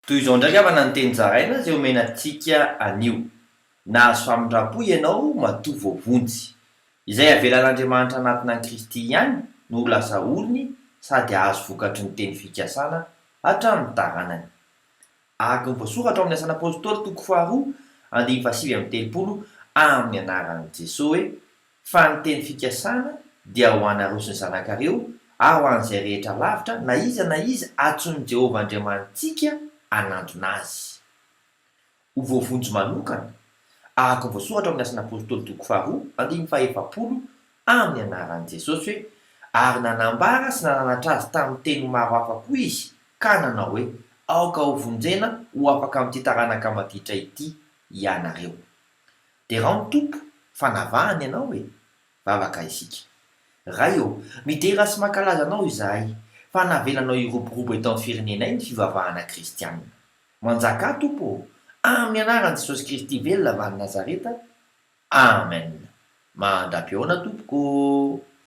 Toy izao ndraiky avana ny teny zaraina zay omena antsika anio. Nahazo famindram-po ianao matoa voavonjy. Izay avelan'Andriamanitra anatina ny Kristy ihany no ho lasa olony sady ahazo vokatry ny teny fikasana hatramin'ny taranany. Araka ny voasoratra ao amin'ny Asana Apôstôly toko 2:7-30 amin'ny anaran'i Jesosy hoe: fa ny teny fikasana dia ho anareo sy ny zanakareo ary ho an'izay rehetra lavitra na iza atsoin'i Jehovah Andriamanitsika anantona azy. Ho voavonjy manokana araka ny voasoratra amin'ny Asana Apôstôly toko 2:7 amin'ny anaran'i Jesosy hoe: ary nanambara sy nananatra azy tamin'ny teny maro hafa koa izy ka nanao hoe: aoka ho vonjena ho afaka amin'ity taranaka maditra ity ianareo. De raha ny tompo fanavahany ianao hoe: vavaka isika. Ray midera sy mankalaza anao izahay fa navelanao iroborobo eto amin'ny firenenay ny fivavahana kristianina. Manjaka tompo amin'ny anaran'i Jesosy Kristy velona avy any Nazareta. Amen. Mandram-pioana tompoko.